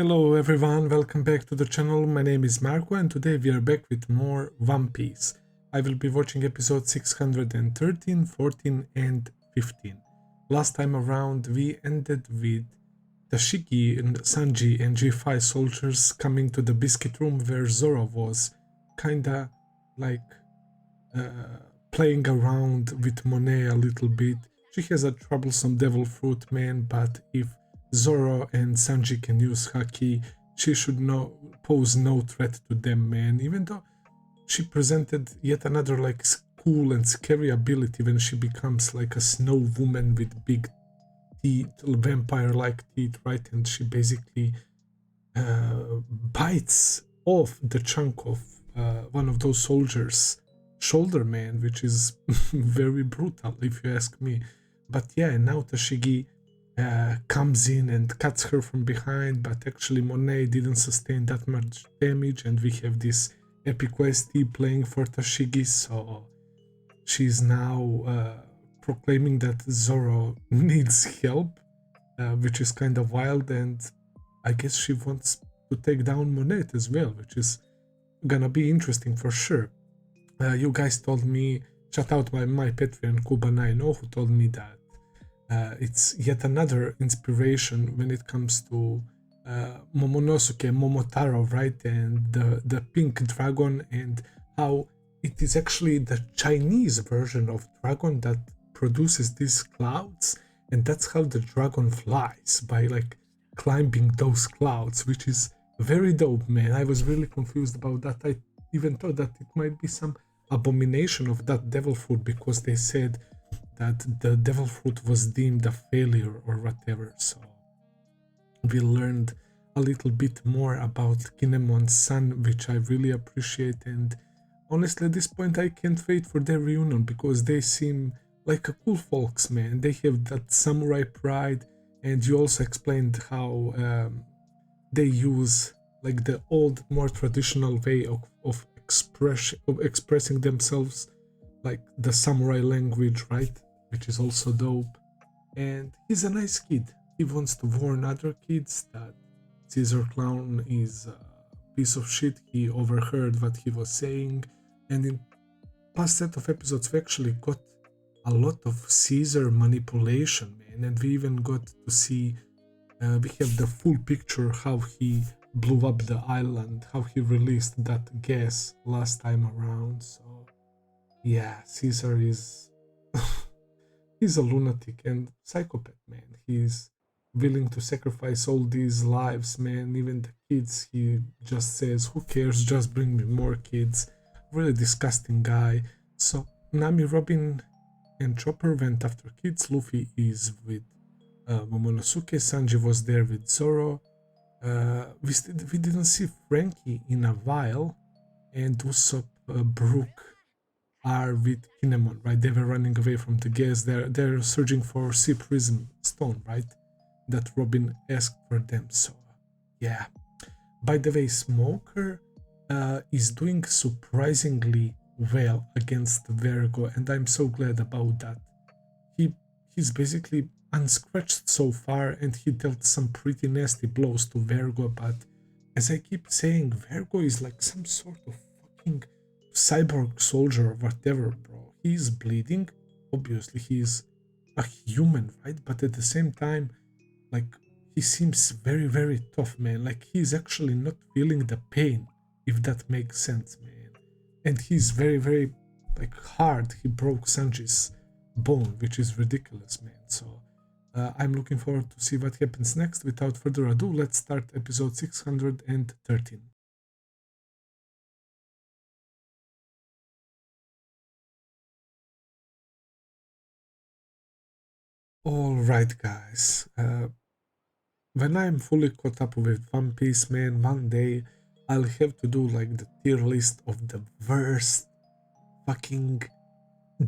Hello everyone, welcome back to the channel. My name is Marco and today we are back with more One Piece. I will be watching episode 613, 14 and 15. Last time around we ended with Tashigi and Sanji and G5 soldiers coming to the biscuit room where Zoro was kinda like playing around with Monet a little bit. She has a troublesome devil fruit man, but if Zoro and Sanji can use haki, she should pose no threat to them, man. Even though she presented yet another like cool and scary ability when she becomes like a snow woman with big teeth, vampire-like teeth, right? And she basically bites off the chunk of one of those soldiers' shoulder, man, which is very brutal if you ask me. But yeah, now Tashigi comes in and cuts her from behind, but actually Monet didn't sustain that much damage, and we have this epic OST playing for Tashigi, so she's now proclaiming that Zoro needs help, which is kind of wild, and I guess she wants to take down Monet as well, which is gonna be interesting for sure. You guys told me, shout out my Patreon Kuba90, who told me that it's yet another inspiration when it comes to Momonosuke, Momotaro, right? And the pink dragon, and how it is actually the Chinese version of dragon that produces these clouds, and that's how the dragon flies, by like climbing those clouds, which is very dope, man. I was really confused about that. I even thought that it might be some abomination of that devil fruit, because they said that the devil fruit was deemed a failure or whatever. So we learned a little bit more about Kinemon's son, which I really appreciate, and honestly at this point I can't wait for their reunion, because they seem like a cool folks, man. They have that samurai pride, and you also explained how they use like the old, more traditional way of expressing themselves, like the samurai language, right? Which is also dope. And he's a nice kid. He wants to warn other kids that Caesar Clown is a piece of shit. He overheard what he was saying, and in past set of episodes we actually got a lot of Caesar manipulation, man, and we even got to see we have the full picture how he blew up the island, how he released that gas last time around. So yeah, Caesar is he's a lunatic and psychopath, man. He's willing to sacrifice all these lives, man, even the kids. He just says, who cares, just bring me more kids. Really disgusting guy. So Nami, Robin and Chopper went after kids. Luffy is with Momonosuke. Sanji was there with Zoro. We didn't see Frankie in a while, and Usopp, Brook are with Kinemon, right? They were running away from the gas. They're searching for Sea Prism Stone, right? That Robin asked for them. So yeah. By the way, Smoker is doing surprisingly well against Vergo, and I'm so glad about that. He's basically unscratched so far, and he dealt some pretty nasty blows to Vergo, but as I keep saying, Vergo is like some sort of fucking cyborg soldier or whatever, bro. He's bleeding. Obviously, he's a human, right? But at the same time, like, he seems very, very tough, man. Like, he's actually not feeling the pain, if that makes sense, man. And he's very, very, like, hard. He broke Sanji's bone, which is ridiculous, man. So I'm looking forward to see what happens next. Without further ado, let's start episode 613. Alright, guys. When I'm fully caught up with One Piece, man, one day I'll have to do like the tier list of the worst fucking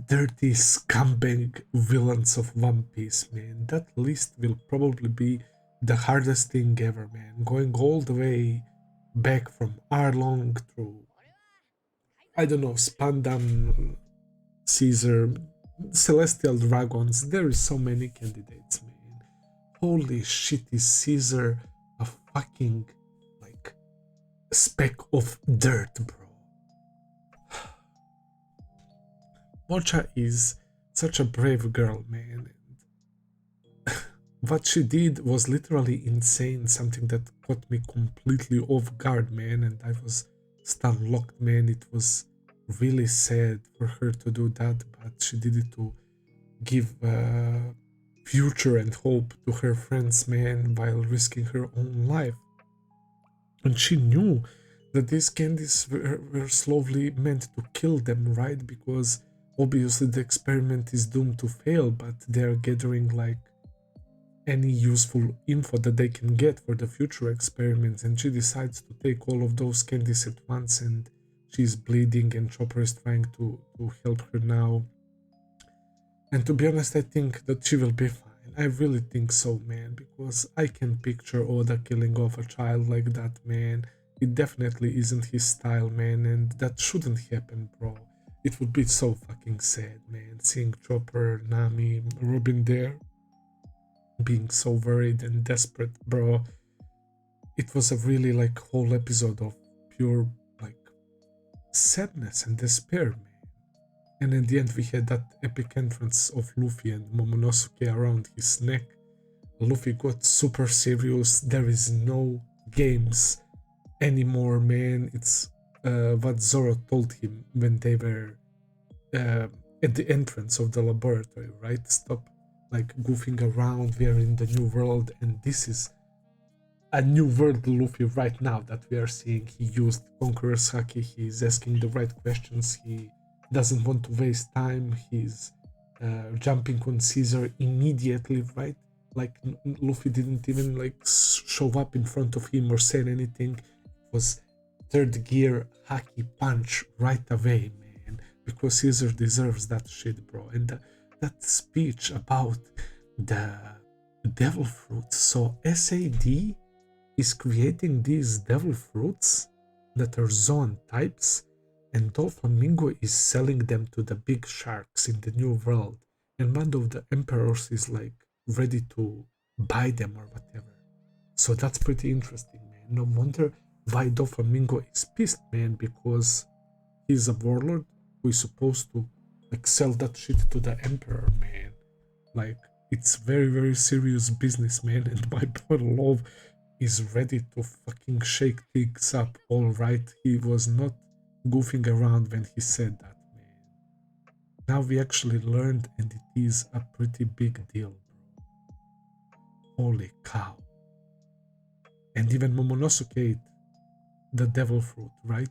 dirty scumbag villains of One Piece, man. That list will probably be the hardest thing ever, man. Going all the way back from Arlong through, I don't know, Spandam, Caesar, Celestial Dragons. There is so many candidates, man. Holy shit, is Caesar a fucking like speck of dirt, bro. Mocha is such a brave girl, man. And what she did was literally insane, something that caught me completely off guard, man, and I was stun locked, man. It was really sad for her to do that, but she did it to give future and hope to her friends, man, while risking her own life. And she knew that these candies were slowly meant to kill them, right? Because obviously the experiment is doomed to fail, but they're gathering like any useful info that they can get for the future experiments. And she decides to take all of those candies at once, and she's bleeding, and Chopper is trying to help her now. And to be honest, I think that she will be fine. I really think so, man, because I can picture Oda killing off a child like that, man. It definitely isn't his style, man, and that shouldn't happen, bro. It would be so fucking sad, man, seeing Chopper, Nami, Robin there, being so worried and desperate, bro. It was a really like whole episode of pure like sadness and despair, man. And in the end, we had that epic entrance of Luffy and Momonosuke around his neck. Luffy got super serious. There is no games anymore, man. It's what Zoro told him when they were at the entrance of the laboratory, right? Stop like goofing around. We are in the new world, and this is a new world Luffy right now that we are seeing. He used Conqueror's haki. He's asking the right questions. He doesn't want to waste time. He's jumping on Caesar immediately, right? Like Luffy didn't even like show up in front of him or say anything. It was third gear haki punch right away, man, because Caesar deserves that shit, bro. And that speech about the devil fruits. So SAD is creating these devil fruits that are Zoan types, and Doflamingo is selling them to the big sharks in the new world, and one of the emperors is like ready to buy them or whatever. So that's pretty interesting, man. No wonder why Doflamingo is pissed, man, because he's a warlord who is supposed to like sell that shit to the emperor, man. Like it's very, very serious business, man, and my boy Love is ready to fucking shake things up. All right, he was not goofing around when he said that, man. Now we actually learned, and it is a pretty big deal, bro. Holy cow. And even Momonosuke ate the devil fruit, right?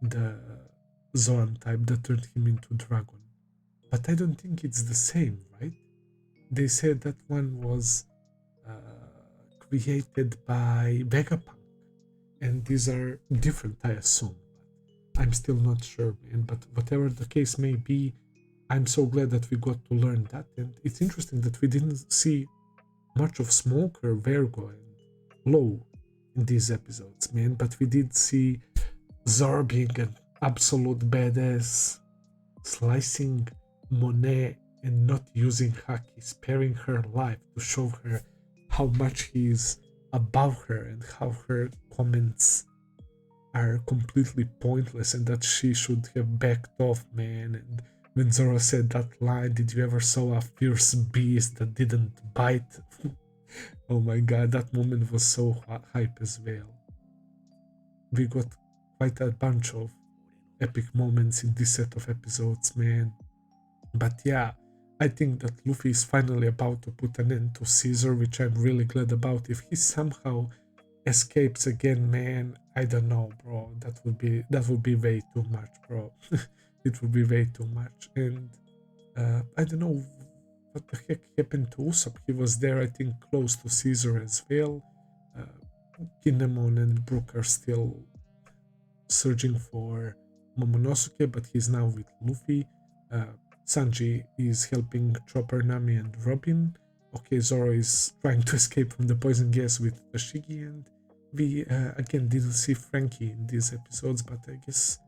The Zoan type that turned him into dragon. But I don't think it's the same, right? They said that one was created by Vegapunk, and these are different, I assume. I'm still not sure, man, but whatever the case may be, I'm so glad that we got to learn that. And it's interesting that we didn't see much of Smoker, Vergo, and Low in these episodes, man, but we did see Zoro being an absolute badass, slicing Monet and not using haki, sparing her life to show her how much he's above her and how her comments are completely pointless and that she should have backed off, man. And when Zoro said that line, did you ever saw a fierce beast that didn't bite? Oh my god, that moment was so hype as well. We got quite a bunch of epic moments in this set of episodes, man. But yeah, I think that Luffy is finally about to put an end to Caesar, which I'm really glad about. If he somehow escapes again, man, I don't know, bro. That would be way too much, bro. It would be way too much. And I don't know what the heck happened to Usopp. He was there, I think, close to Caesar as well. Kinemon and Brook are still searching for Momonosuke, but he's now with Luffy. Sanji is helping Chopper, Nami, and Robin. Okay, Zoro is trying to escape from the poison gas with Ashigi, and we again didn't see Frankie in these episodes, but I guess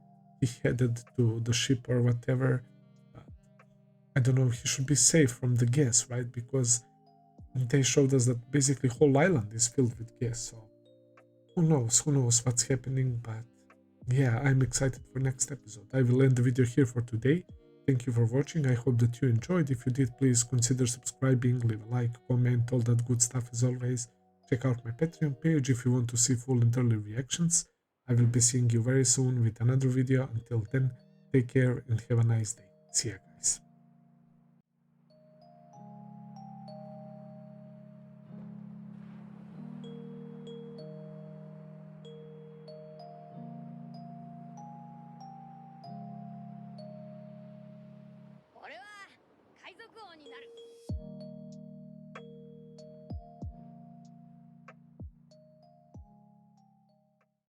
he headed to the ship or whatever. I don't know, he should be safe from the gas, right? Because they showed us that basically whole island is filled with gas. So who knows what's happening. But yeah, I'm excited for next episode. I will end the video here for today. Thank you for watching. I hope that you enjoyed. If you did, please consider subscribing, leave a like, comment, all that good stuff as always. Check out my Patreon page if you want to see full and early reactions. I will be seeing you very soon with another video. Until then, take care and have a nice day. See ya, guys.